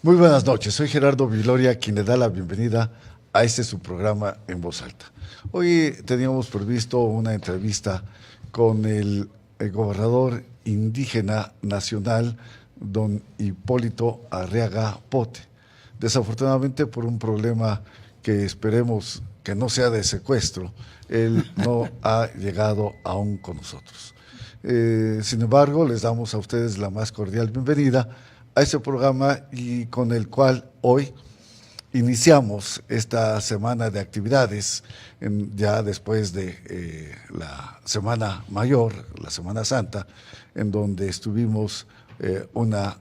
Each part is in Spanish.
Muy buenas noches, soy Gerardo Viloria, quien le da la bienvenida a este su programa En Voz Alta. Hoy teníamos previsto una entrevista con el gobernador indígena nacional, don Hipólito Arriaga Pote. Desafortunadamente, por un problema que esperemos que no sea de secuestro, él no ha llegado aún con nosotros. Sin embargo, les damos a ustedes la más cordial bienvenida a este programa y con el cual hoy iniciamos esta semana de actividades, ya después de la Semana Mayor, la Semana Santa, en donde estuvimos una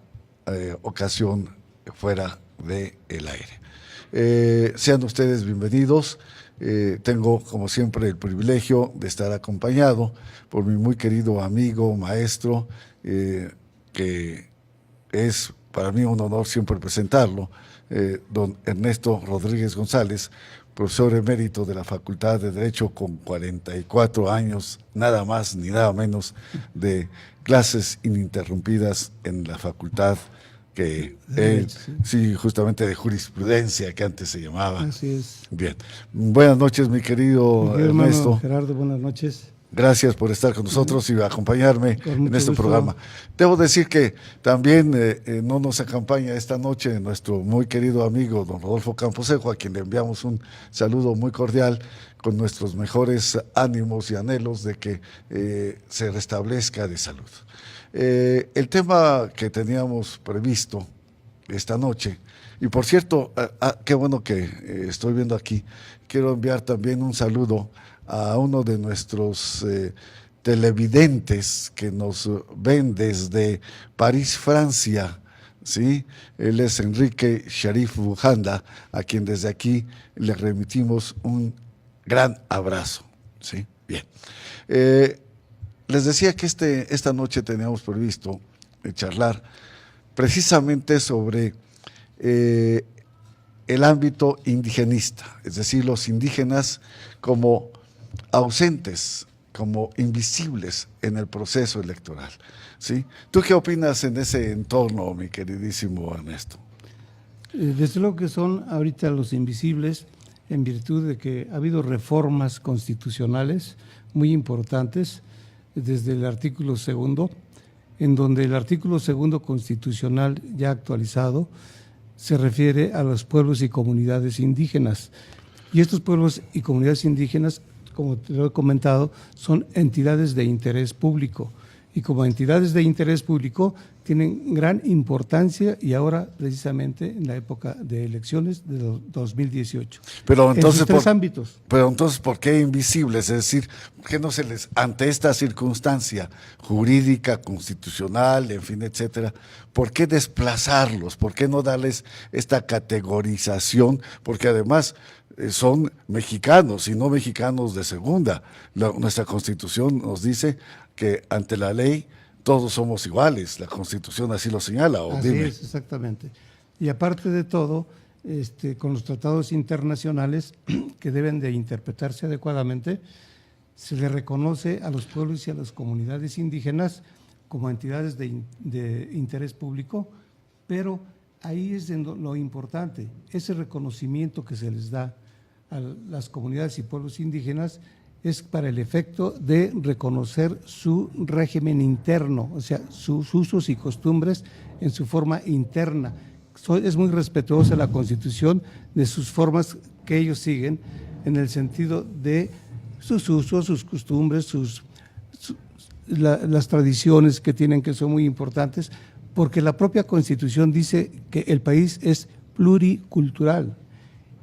ocasión fuera del aire. Sean ustedes bienvenidos. Tengo, como siempre, el privilegio de estar acompañado por mi muy querido amigo, maestro, que es para mí un honor siempre presentarlo, don Ernesto Rodríguez González, profesor emérito de la Facultad de Derecho con 44 años, nada más ni nada menos, de clases ininterrumpidas en la facultad que sí, justamente de jurisprudencia, que antes se llamaba. Así es. Bien. Buenas noches, mi querido Ernesto. Hermano Gerardo, buenas noches. Gracias por estar con nosotros y acompañarme en este programa. Debo decir que también no nos acompaña esta noche nuestro muy querido amigo don Rodolfo Camposejo, a quien le enviamos un saludo muy cordial con nuestros mejores ánimos y anhelos de que se restablezca de salud. El tema que teníamos previsto esta noche, y por cierto, qué bueno que estoy viendo aquí, quiero enviar también un saludo a uno de nuestros televidentes que nos ven desde París, Francia, ¿sí? Él es Enrique Sharif Bujanda, a quien desde aquí le remitimos un gran abrazo, ¿sí? Bien. Les decía que esta noche teníamos previsto charlar precisamente sobre el ámbito indigenista, es decir, los indígenas como ausentes, como invisibles en el proceso electoral, ¿sí? ¿Tú qué opinas en ese entorno, mi queridísimo Ernesto? Desde luego que son ahorita los invisibles, en virtud de que ha habido reformas constitucionales muy importantes, desde el artículo 2, en donde el artículo 2 constitucional ya actualizado se refiere a los pueblos y comunidades indígenas. Y estos pueblos y comunidades indígenas, como te lo he comentado, son entidades de interés público. Y como entidades de interés público tienen gran importancia y ahora precisamente en la época de elecciones de 2018. Pero entonces, en sus tres ámbitos. Pero entonces, ¿por qué invisibles? Es decir, ¿por qué no se les, ante esta circunstancia jurídica, constitucional, en fin, etcétera, por qué desplazarlos? ¿Por qué no darles esta categorización? Porque además son mexicanos y no mexicanos de segunda. Nuestra Constitución nos dice que ante la ley todos somos iguales, la Constitución así lo señala. Así es, exactamente. Y aparte de todo, con los tratados internacionales que deben de interpretarse adecuadamente, se le reconoce a los pueblos y a las comunidades indígenas como entidades de interés público, pero ahí es lo importante, ese reconocimiento que se les da a las comunidades y pueblos indígenas es para el efecto de reconocer su régimen interno, o sea, sus usos y costumbres en su forma interna. Es muy respetuosa la Constitución de sus formas que ellos siguen en el sentido de sus usos, sus costumbres, las tradiciones que tienen, que son muy importantes, porque la propia Constitución dice que el país es pluricultural.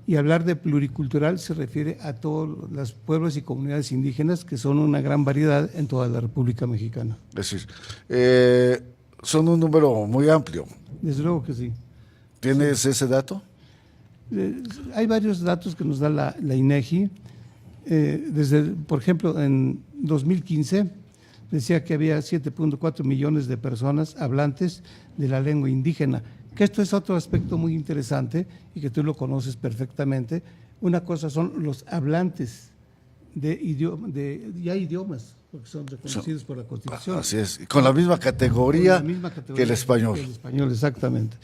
Y hablar de pluricultural se refiere a todos los pueblos y comunidades indígenas, que son una gran variedad en toda la República Mexicana. Es decir, son un número muy amplio. Desde luego que sí. ¿Tienes ese dato? Hay varios datos que nos da la INEGI. Por ejemplo, en 2015 decía que había 7.4 millones de personas hablantes de la lengua indígena, que esto es otro aspecto muy interesante y que tú lo conoces perfectamente. Una cosa son los hablantes de idiomas, porque son reconocidos por la Constitución. Así es, con la misma categoría, que el español. Que el español, exactamente.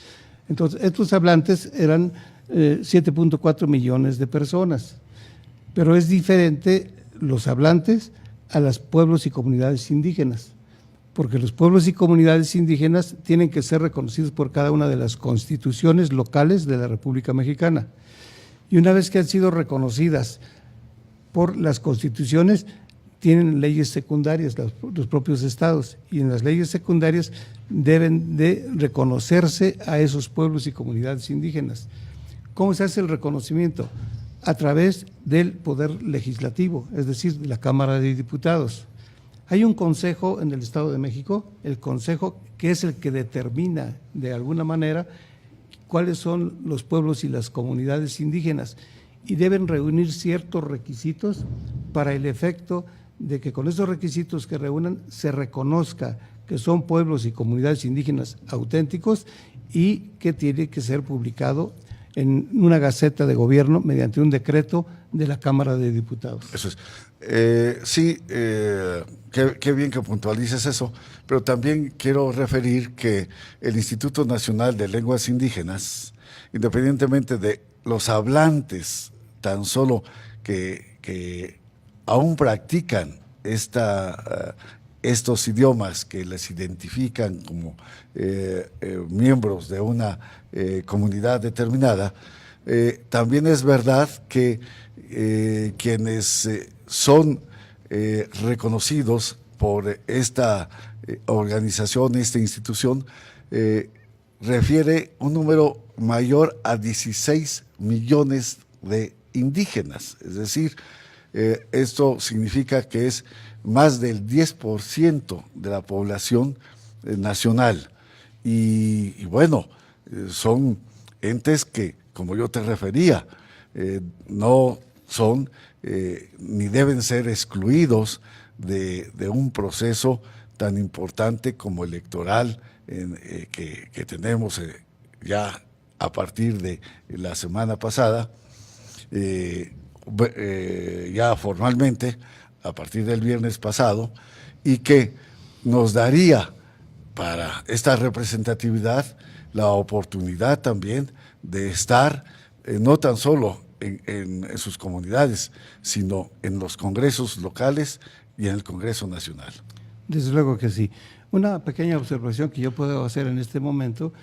Entonces, estos hablantes eran 7.4 millones de personas, pero es diferente los hablantes a los pueblos y comunidades indígenas, porque los pueblos y comunidades indígenas tienen que ser reconocidos por cada una de las constituciones locales de la República Mexicana. Y una vez que han sido reconocidas por las constituciones, tienen leyes secundarias, los propios estados, y en las leyes secundarias deben de reconocerse a esos pueblos y comunidades indígenas. ¿Cómo se hace el reconocimiento? A través del Poder Legislativo, es decir, de la Cámara de Diputados. Hay un consejo en el Estado de México, el consejo que es el que determina de alguna manera cuáles son los pueblos y las comunidades indígenas, y deben reunir ciertos requisitos para el efecto de que con esos requisitos que reúnan se reconozca que son pueblos y comunidades indígenas auténticos y que tiene que ser publicado en una gaceta de gobierno mediante un decreto de la Cámara de Diputados. Eso es. Sí, qué bien que puntualices eso, pero también quiero referir que el Instituto Nacional de Lenguas Indígenas, independientemente de los hablantes tan solo que aún practican estos idiomas que les identifican como miembros de una comunidad determinada, también es verdad que quienes son reconocidos por esta organización, esta institución, refiere un número mayor a 16 millones de indígenas, es decir, esto significa que es más del 10% de la población nacional. Y bueno, son entes que, como yo te refería, no son ni deben ser excluidos de un proceso tan importante como electoral que tenemos ya a partir de la semana pasada, ya formalmente a partir del viernes pasado, y que nos daría para esta representatividad la oportunidad también de estar no tan solo en sus comunidades, sino en los congresos locales y en el Congreso Nacional. Desde luego que sí. Una pequeña observación que yo puedo hacer en este momento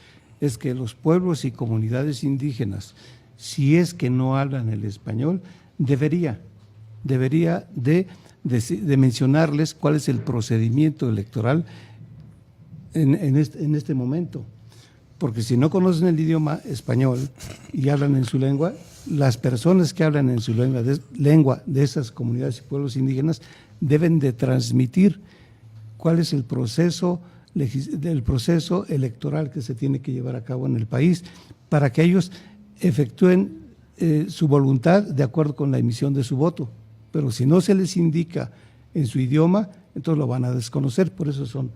es que los pueblos y comunidades indígenas, si es que no hablan el español, debería de mencionarles cuál es el procedimiento electoral en este momento. Porque si no conocen el idioma español y hablan en su lengua, las personas que hablan en su lengua de esas comunidades y pueblos indígenas deben de transmitir cuál es el proceso electoral que se tiene que llevar a cabo en el país para que ellos efectúen su voluntad de acuerdo con la emisión de su voto. Pero si no se les indica en su idioma, entonces lo van a desconocer, por eso son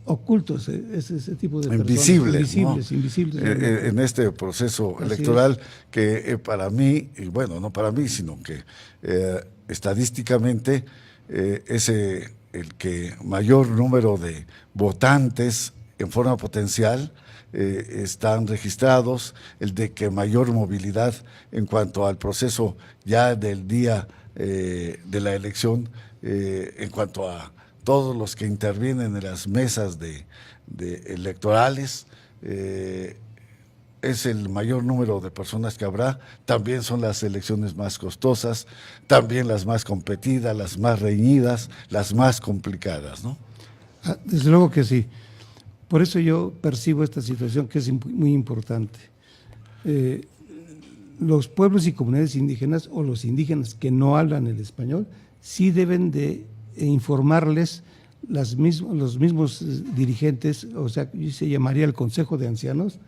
ocultos ese tipo de invisibles, personas, ¿no? invisibles. En este proceso Así electoral que para mí, y bueno, no para mí, sino que estadísticamente es el que mayor número de votantes en forma potencial están registrados, el de que mayor movilidad en cuanto al proceso ya del día de la elección, en cuanto a todos los que intervienen en las mesas de electorales, es el mayor número de personas que habrá. También son las elecciones más costosas, también las más competidas, las más reñidas, las más complicadas, ¿no? Desde luego que sí. Por eso yo percibo esta situación que es muy importante. Los pueblos y comunidades indígenas o los indígenas que no hablan el español sí deben de informarles los mismos dirigentes, o sea, se llamaría el Consejo de Ancianos,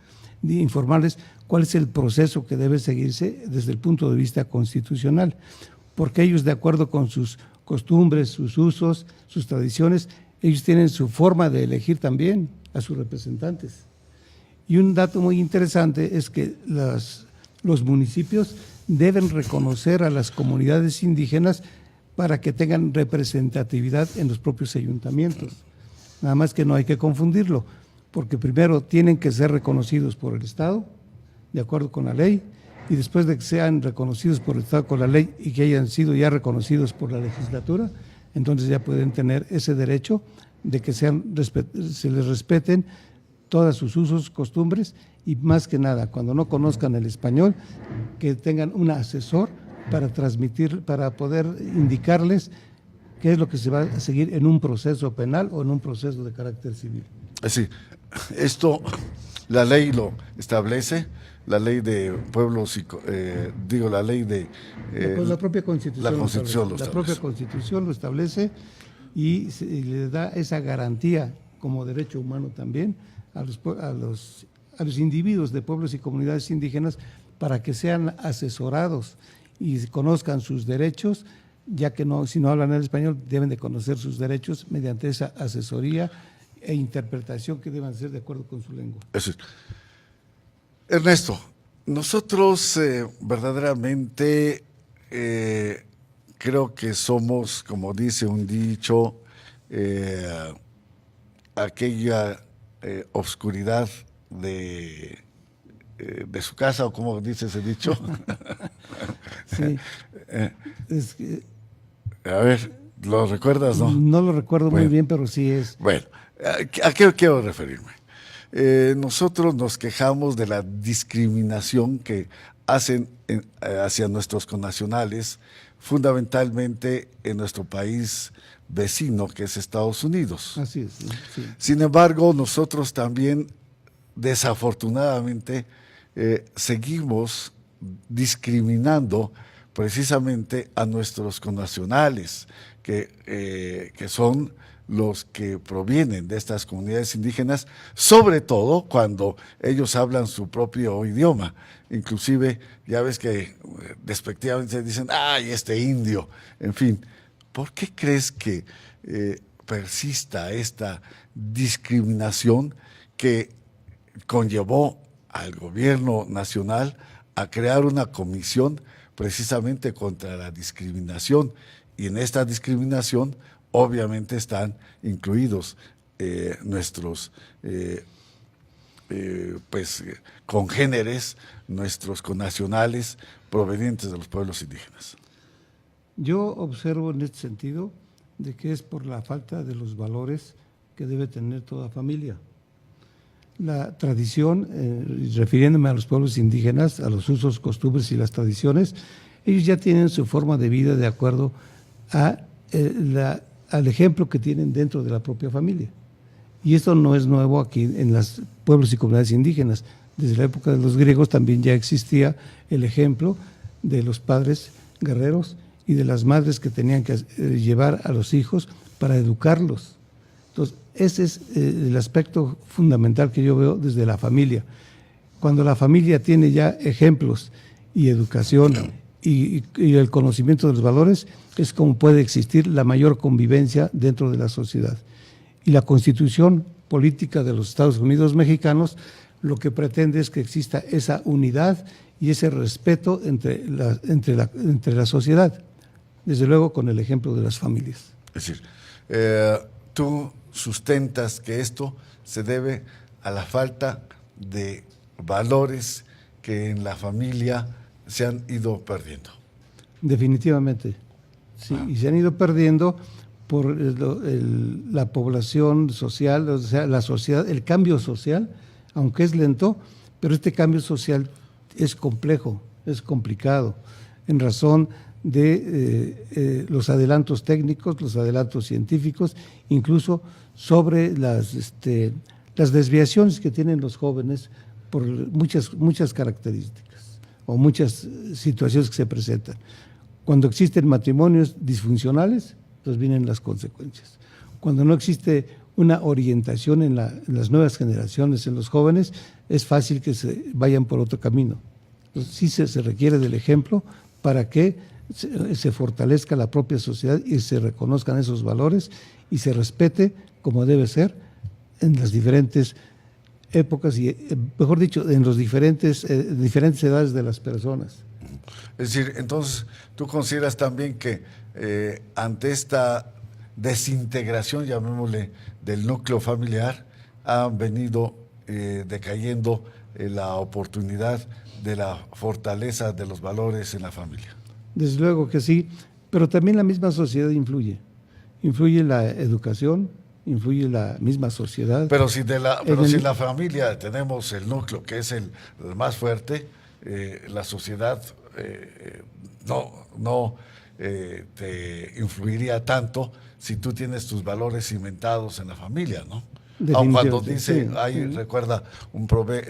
de informarles cuál es el proceso que debe seguirse desde el punto de vista constitucional, porque ellos, de acuerdo con sus costumbres, sus usos, sus tradiciones, ellos tienen su forma de elegir también a sus representantes. Y un dato muy interesante es que los municipios deben reconocer a las comunidades indígenas para que tengan representatividad en los propios ayuntamientos. Nada más que no hay que confundirlo, porque primero tienen que ser reconocidos por el Estado, de acuerdo con la ley, y después de que sean reconocidos por el Estado con la ley y que hayan sido ya reconocidos por la legislatura, entonces ya pueden tener ese derecho de que se les respeten todos sus usos, costumbres, y más que nada, cuando no conozcan el español, que tengan un asesor para transmitir, para poder indicarles qué es lo que se va a seguir en un proceso penal o en un proceso de carácter civil. Sí, esto la ley lo establece, la ley de pueblos, la ley de… Pues la propia Constitución, la Constitución lo establece. La propia Constitución lo establece y le da esa garantía como derecho humano también a los individuos de pueblos y comunidades indígenas para que sean asesorados y conozcan sus derechos, ya que si no hablan el español deben de conocer sus derechos mediante esa asesoría e interpretación que deban ser de acuerdo con su lengua. Eso es. Ernesto, nosotros verdaderamente creo que somos, como dice un dicho, aquella obscuridad de su casa, o como dice ese dicho. Sí. Es que, a ver, ¿lo recuerdas, no? No lo recuerdo Bueno, muy bien, pero sí es. Bueno, ¿a qué quiero referirme? Nosotros nos quejamos de la discriminación que hacen hacia nuestros connacionales, fundamentalmente en nuestro país vecino, que es Estados Unidos. Así es, sí. Sin embargo, nosotros también, desafortunadamente, seguimos discriminando precisamente a nuestros connacionales, que son los que provienen de estas comunidades indígenas, sobre todo cuando ellos hablan su propio idioma. Inclusive, ya ves que despectivamente dicen, ¡ay, este indio! En fin, ¿por qué crees que persista esta discriminación que conllevó al gobierno nacional a crear una comisión precisamente contra la discriminación? Y en esta discriminación obviamente están incluidos nuestros congéneres, nuestros connacionales provenientes de los pueblos indígenas. Yo observo en este sentido de que es por la falta de los valores que debe tener toda familia. La tradición, refiriéndome a los pueblos indígenas, a los usos, costumbres y las tradiciones, ellos ya tienen su forma de vida de acuerdo al ejemplo que tienen dentro de la propia familia. Y esto no es nuevo aquí en los pueblos y comunidades indígenas. Desde la época de los griegos también ya existía el ejemplo de los padres guerreros y de las madres que tenían que llevar a los hijos para educarlos. Entonces, ese es el aspecto fundamental que yo veo desde la familia. Cuando la familia tiene ya ejemplos y educación y el conocimiento de los valores, es como puede existir la mayor convivencia dentro de la sociedad. Y la Constitución política de los Estados Unidos mexicanos lo que pretende es que exista esa unidad y ese respeto entre la sociedad, desde luego con el ejemplo de las familias. Es decir, tú sustentas que esto se debe a la falta de valores que en la familia se han ido perdiendo. Definitivamente, sí, y se han ido perdiendo por la población social, o sea, la sociedad, el cambio social, aunque es lento, pero este cambio social es complejo, es complicado, en razón de los adelantos técnicos, los adelantos científicos, incluso sobre las desviaciones que tienen los jóvenes por muchas características o muchas situaciones que se presentan. Cuando existen matrimonios disfuncionales, entonces vienen las consecuencias. Cuando no existe una orientación en las nuevas generaciones, en los jóvenes, es fácil que se vayan por otro camino. Entonces, sí se requiere del ejemplo para que se fortalezca la propia sociedad y se reconozcan esos valores y se respete como debe ser en las diferentes épocas y, mejor dicho, en los diferentes edades de las personas. Es decir, entonces, ¿tú consideras también que ante esta desintegración, llamémosle, del núcleo familiar, han venido decayendo la oportunidad de la fortaleza de los valores en la familia. Desde luego que sí, pero también la misma sociedad influye. Influye la educación, influye la misma sociedad. Pero si en la familia tenemos el núcleo que es el más fuerte, la sociedad no te influiría tanto si tú tienes tus valores cimentados en la familia, ¿no? Aun cuando dice, sí. recuerda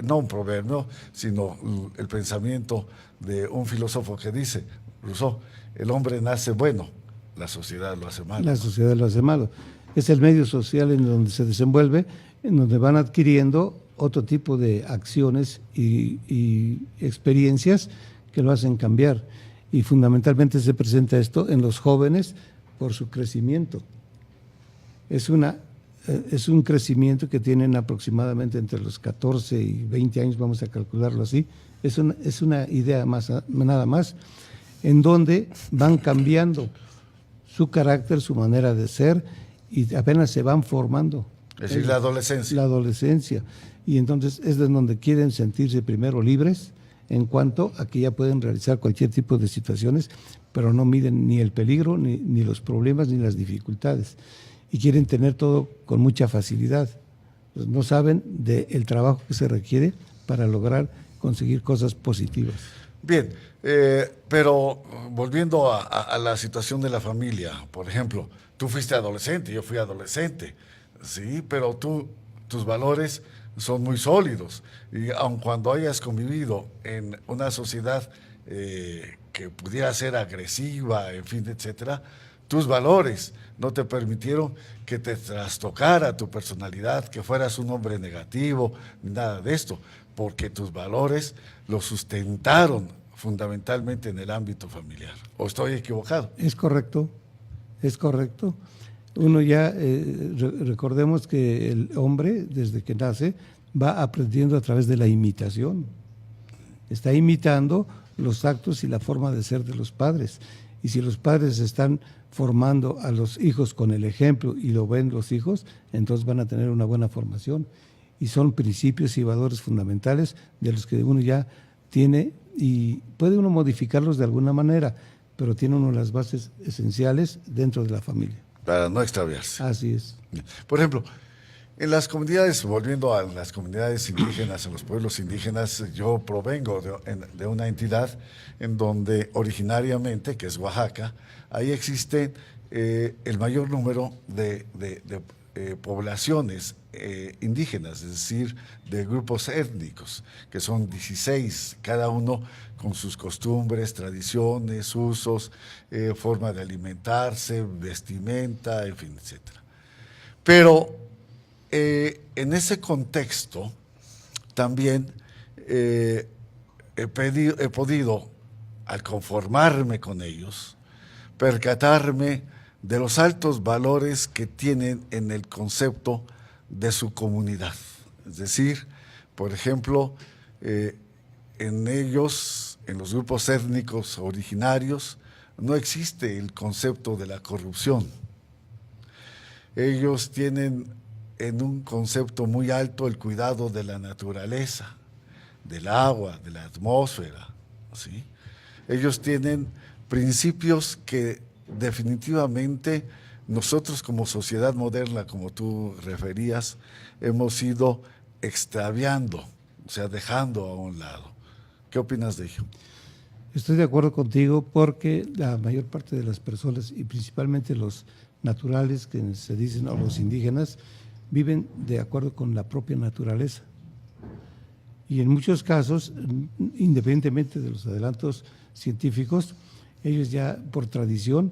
no un proverbio, sino el pensamiento de un filósofo que dice, Rousseau, el hombre nace bueno, la sociedad lo hace malo. La sociedad lo hace malo. Es el medio social en donde se desenvuelve, en donde van adquiriendo otro tipo de acciones y experiencias que lo hacen cambiar. Y fundamentalmente se presenta esto en los jóvenes por su crecimiento. Es un crecimiento que tienen aproximadamente entre los 14 y 20 años, vamos a calcularlo así. Es una idea nada más, en donde van cambiando su carácter, su manera de ser, y apenas se van formando. Es decir, la adolescencia. La adolescencia. Y entonces es de donde quieren sentirse primero libres, en cuanto a que ya pueden realizar cualquier tipo de situaciones, pero no miden ni el peligro, ni los problemas, ni las dificultades. Y quieren tener todo con mucha facilidad. Pues no saben del trabajo que se requiere para lograr conseguir cosas positivas. Bien, pero volviendo a la situación de la familia, por ejemplo, tú fuiste adolescente, yo fui adolescente, sí, pero tus valores son muy sólidos. Y aun cuando hayas convivido en una sociedad que pudiera ser agresiva, en fin, etcétera, tus valores no te permitieron que te trastocara tu personalidad, que fueras un hombre negativo, ni nada de esto, porque tus valores los sustentaron fundamentalmente en el ámbito familiar. ¿O estoy equivocado? Es correcto, es correcto. Uno ya, recordemos que el hombre, desde que nace, va aprendiendo a través de la imitación. Está imitando los actos y la forma de ser de los padres. Y si los padres están formando a los hijos con el ejemplo y lo ven los hijos, entonces van a tener una buena formación. Y son principios y valores fundamentales de los que uno ya tiene, y puede uno modificarlos de alguna manera, pero tiene uno las bases esenciales dentro de la familia. Para no extraviarse. Así es. Por ejemplo, en las comunidades, volviendo a las comunidades indígenas, a los pueblos indígenas, yo provengo de una entidad en donde originariamente, que es Oaxaca, ahí existe el mayor número de poblaciones indígenas, es decir, de grupos étnicos, que son 16, cada uno con sus costumbres, tradiciones, usos, forma de alimentarse, vestimenta, en fin, etc. Pero en ese contexto también he podido, al conformarme con ellos, percatarme de los altos valores que tienen en el concepto de su comunidad. Es decir, por ejemplo, en ellos, en los grupos étnicos originarios, no existe el concepto de la corrupción. Ellos tienen en un concepto muy alto el cuidado de la naturaleza, del agua, de la atmósfera, ¿sí? Ellos tienen principios que definitivamente nosotros como sociedad moderna, como tú referías, hemos ido extraviando, o sea, dejando a un lado. ¿Qué opinas de ello? Estoy de acuerdo contigo, porque la mayor parte de las personas, y principalmente los naturales, que se dicen, o los indígenas, viven de acuerdo con la propia naturaleza. Y en muchos casos, independientemente de los adelantos científicos, ellos ya por tradición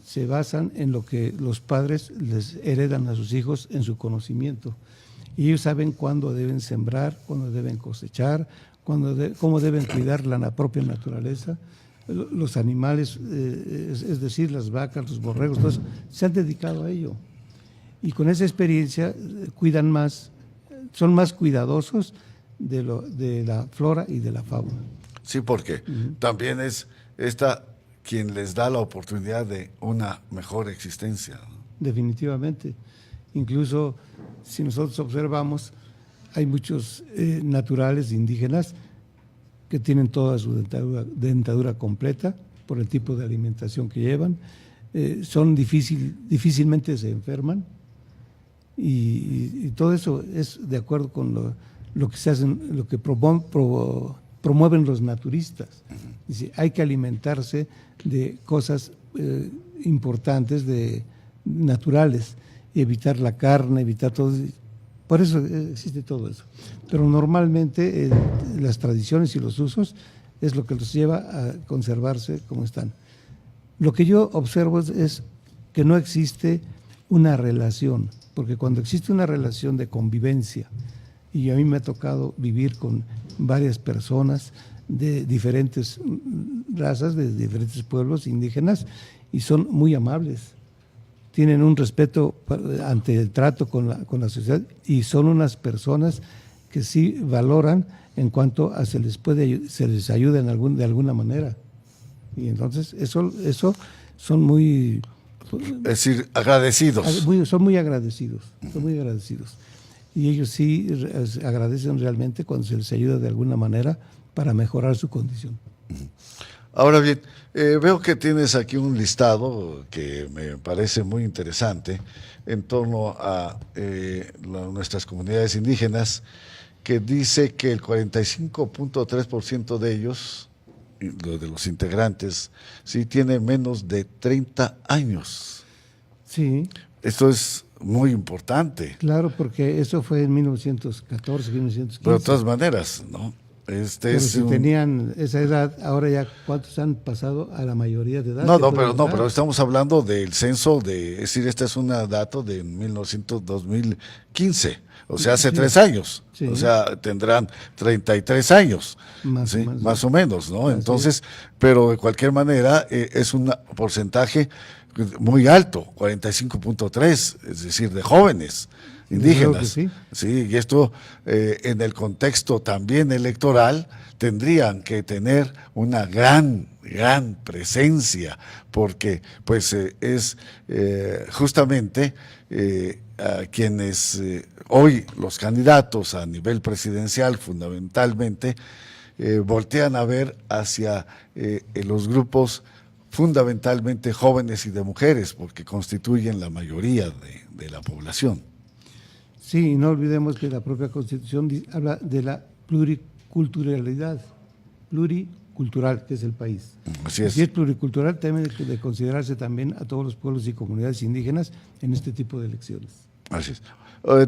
se basan en lo que los padres les heredan a sus hijos en su conocimiento. Y ellos saben cuándo deben sembrar, cuándo deben cosechar, cómo deben cuidar la propia naturaleza. Los animales, es decir, las vacas, los borregos, todos, se han dedicado a ello. Y con esa experiencia cuidan más, son más cuidadosos de la flora y de la fauna. Sí, porque también es esta quien les da la oportunidad de una mejor existencia, ¿no? Definitivamente. Incluso si nosotros observamos, hay muchos naturales indígenas que tienen toda su dentadura completa por el tipo de alimentación que llevan, difícilmente se enferman y todo eso es de acuerdo con lo que se hacen, lo que promueven los naturistas. Dice, hay que alimentarse de cosas importantes, naturales, y evitar la carne, evitar todo. Por eso existe todo eso. Pero normalmente las tradiciones y los usos es lo que los lleva a conservarse como están. Lo que yo observo es que no existe una relación, porque cuando existe una relación de convivencia, y a mí me ha tocado vivir con varias personas de diferentes razas, de diferentes pueblos indígenas, y son muy amables, tienen un respeto ante el trato con la sociedad y son unas personas que sí valoran en cuanto a se les ayuda de alguna manera. Y entonces eso son muy... Es decir, agradecidos. Son muy agradecidos. Y ellos sí agradecen realmente cuando se les ayuda de alguna manera para mejorar su condición. Ahora bien, veo que tienes aquí un listado que me parece muy interesante en torno a nuestras comunidades indígenas, que dice que el 45.3% de ellos, de los integrantes, sí tiene menos de 30 años. Sí. Esto es muy importante. Claro, porque eso fue en 1914, 1915. Pero de todas maneras, ¿no? Pero si tenían esa edad, ahora ya ¿cuántos han pasado a la mayoría de edad? Pero estamos hablando del censo es decir, este es un dato de 2015, o sea, hace 3 años, sí. O sea, tendrán 33 años, más o menos, ¿no? Entonces, pero de cualquier manera es un porcentaje muy alto, 45.3, es decir, de jóvenes indígenas. Sí, y esto en el contexto también electoral tendrían que tener una gran presencia, porque pues es justamente a quienes hoy los candidatos a nivel presidencial fundamentalmente voltean a ver hacia los grupos fundamentalmente jóvenes y de mujeres, porque constituyen la mayoría de la población. Sí, y no olvidemos que la propia Constitución habla de la pluriculturalidad, pluricultural, que es el país. Así es. Si es pluricultural, debe de considerarse también a todos los pueblos y comunidades indígenas en este tipo de elecciones. Así es.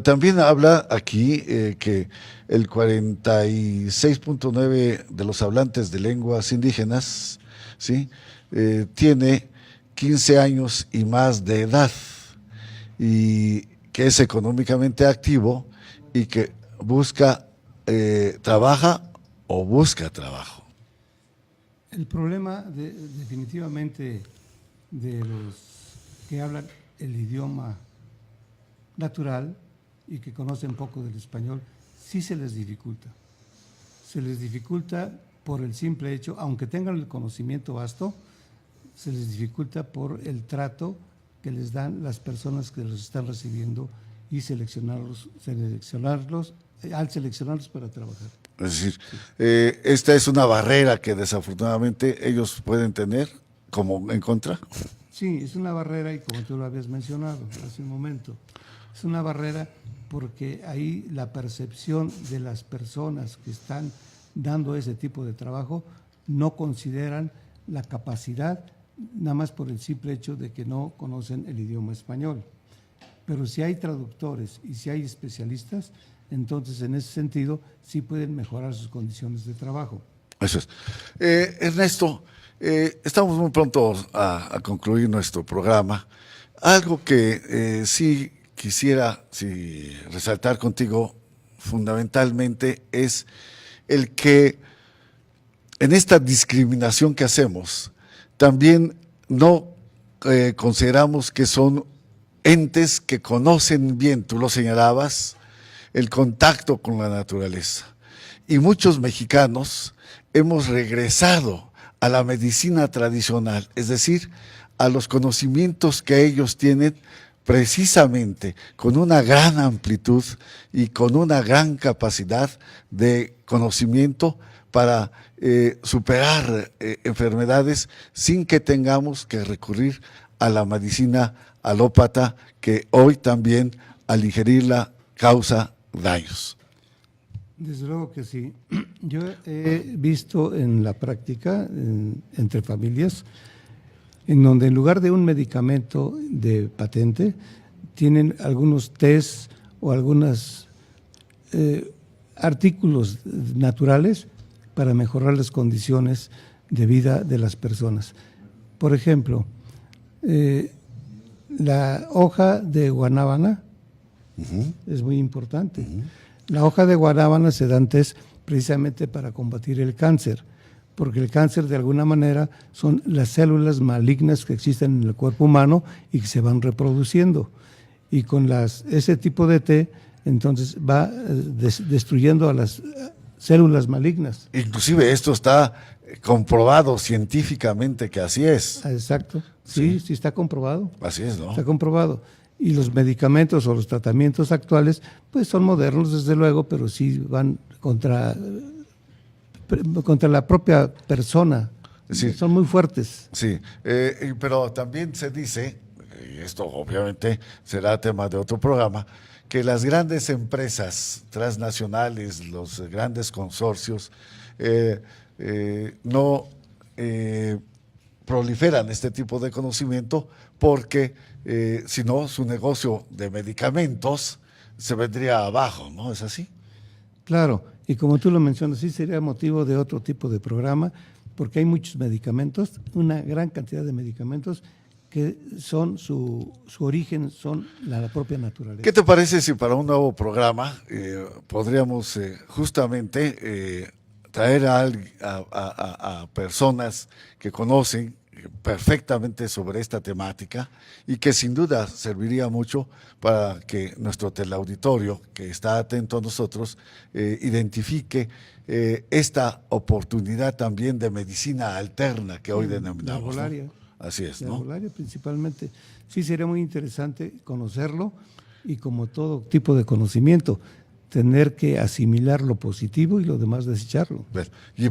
También habla aquí que el 46.9% de los hablantes de lenguas indígenas, ¿sí?, tiene 15 años y más de edad, y que es económicamente activo y que trabaja o busca trabajo. El problema definitivamente de los que hablan el idioma natural y que conocen poco del español, sí se les dificulta. Se les dificulta por el simple hecho, aunque tengan el conocimiento vasto, se les dificulta por el trato que les dan las personas que los están recibiendo y seleccionarlos para trabajar. Es decir, esta es una barrera que desafortunadamente ellos pueden tener como en contra. Sí, es una barrera, y como tú lo habías mencionado hace un momento, es una barrera porque ahí la percepción de las personas que están dando ese tipo de trabajo no consideran la capacidad, nada más por el simple hecho de que no conocen el idioma español. Pero si hay traductores y si hay especialistas, entonces en ese sentido sí pueden mejorar sus condiciones de trabajo. Eso es. Ernesto, estamos muy pronto a concluir nuestro programa. Algo que sí quisiera resaltar contigo fundamentalmente es el que en esta discriminación que hacemos también no consideramos que son entes que conocen bien, tú lo señalabas, el contacto con la naturaleza. Y muchos mexicanos hemos regresado a la medicina tradicional, es decir, a los conocimientos que ellos tienen precisamente con una gran amplitud y con una gran capacidad de conocimiento para superar enfermedades sin que tengamos que recurrir a la medicina alópata, que hoy también al ingerirla causa daños. Desde luego que sí. Yo he visto en la práctica, entre familias, en donde en lugar de un medicamento de patente, tienen algunos test o algunos artículos naturales para mejorar las condiciones de vida de las personas. Por ejemplo, la hoja de guanábana es muy importante. La hoja de guanábana se da test precisamente para combatir el cáncer, porque el cáncer de alguna manera son las células malignas que existen en el cuerpo humano y que se van reproduciendo. Y con ese tipo de té, entonces va destruyendo a las células malignas. Inclusive esto está comprobado científicamente que así es. Exacto, sí está comprobado. Así es, ¿no? Está comprobado. Y los medicamentos o los tratamientos actuales, pues son modernos desde luego, pero sí van contra la propia persona. Sí. Son muy fuertes. Sí, pero también se dice, y esto obviamente será tema de otro programa, que las grandes empresas transnacionales, los grandes consorcios, no proliferan este tipo de conocimiento porque si no, su negocio de medicamentos se vendría abajo, ¿no? ¿Es así? Claro, y como tú lo mencionas, sí sería motivo de otro tipo de programa, porque hay muchos medicamentos, una gran cantidad de medicamentos que son su origen, son la propia naturaleza. ¿Qué te parece si para un nuevo programa podríamos justamente traer a personas que conocen perfectamente sobre esta temática y que sin duda serviría mucho para que nuestro teleauditorio, que está atento a nosotros, identifique esta oportunidad también de medicina alterna que hoy denominamos? La arbolaria. ¿No? Así es, La ¿no? arbolaria principalmente. Sí, sería muy interesante conocerlo y, como todo tipo de conocimiento, tener que asimilar lo positivo y lo demás desecharlo.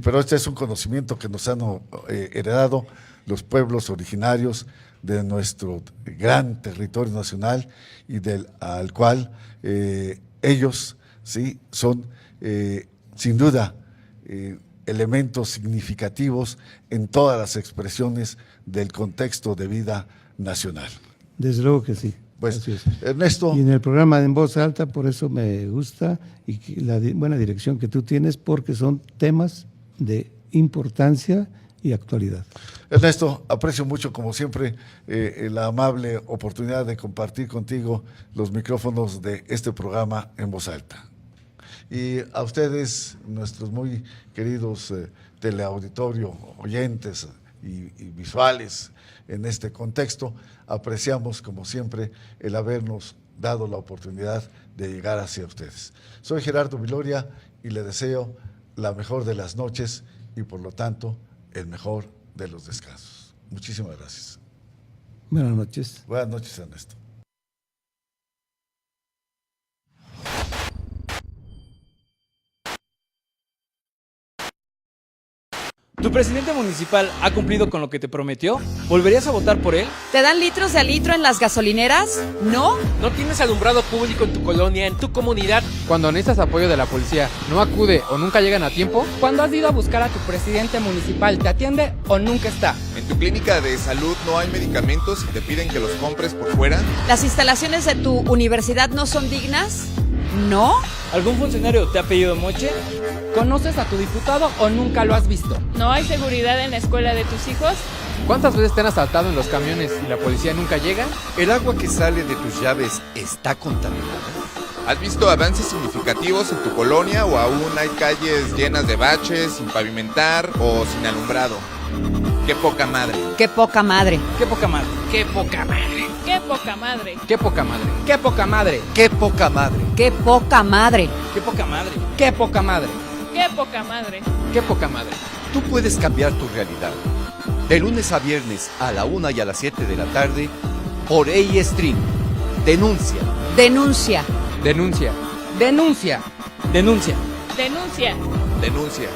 Pero este es un conocimiento que nos han heredado los pueblos originarios de nuestro gran territorio nacional y al cual ellos sí son sin duda elementos significativos en todas las expresiones del contexto de vida nacional. Desde luego que sí. Pues, así es. Ernesto. Y en el programa de En Voz Alta, por eso me gusta y la buena dirección que tú tienes, porque son temas de importancia y actualidad. Ernesto, aprecio mucho, como siempre, la amable oportunidad de compartir contigo los micrófonos de este programa En Voz Alta. Y a ustedes, nuestros muy queridos teleauditorio, oyentes y visuales en este contexto, apreciamos, como siempre, el habernos dado la oportunidad de llegar hacia ustedes. Soy Gerardo Viloria y le deseo la mejor de las noches y, por lo tanto, el mejor de los descansos. Muchísimas gracias. Buenas noches. Buenas noches, Ernesto. ¿Tu presidente municipal ha cumplido con lo que te prometió? ¿Volverías a votar por él? ¿Te dan litros de a litro en las gasolineras? ¿No? ¿No tienes alumbrado público en tu colonia, en tu comunidad? Cuando necesitas apoyo de la policía, ¿no acude o nunca llegan a tiempo? Cuando has ido a buscar a tu presidente municipal, ¿te atiende o nunca está? ¿En tu clínica de salud no hay medicamentos y te piden que los compres por fuera? ¿Las instalaciones de tu universidad no son dignas? ¿No? ¿Algún funcionario te ha pedido moche? ¿Conoces a tu diputado o nunca lo has visto? ¿No hay seguridad en la escuela de tus hijos? ¿Cuántas veces te han asaltado en los camiones y la policía nunca llega? ¿El agua que sale de tus llaves está contaminada? ¿Has visto avances significativos en tu colonia o aún hay calles llenas de baches, sin pavimentar o sin alumbrado? ¡Qué poca madre! ¡Qué poca madre! ¡Qué poca madre! ¡Qué poca madre! ¡Qué poca madre! ¡Qué poca madre! ¡Qué poca madre! ¡Qué poca madre! ¡Qué poca madre! ¡Qué poca madre! ¡Qué poca madre! ¡Qué poca madre! ¡Qué poca madre! Tú puedes cambiar tu realidad. De lunes a viernes a la 1 y a las 7 de la tarde por A-Stream Denuncia. Denuncia. Denuncia. Denuncia. Denuncia. Denuncia. Denuncia.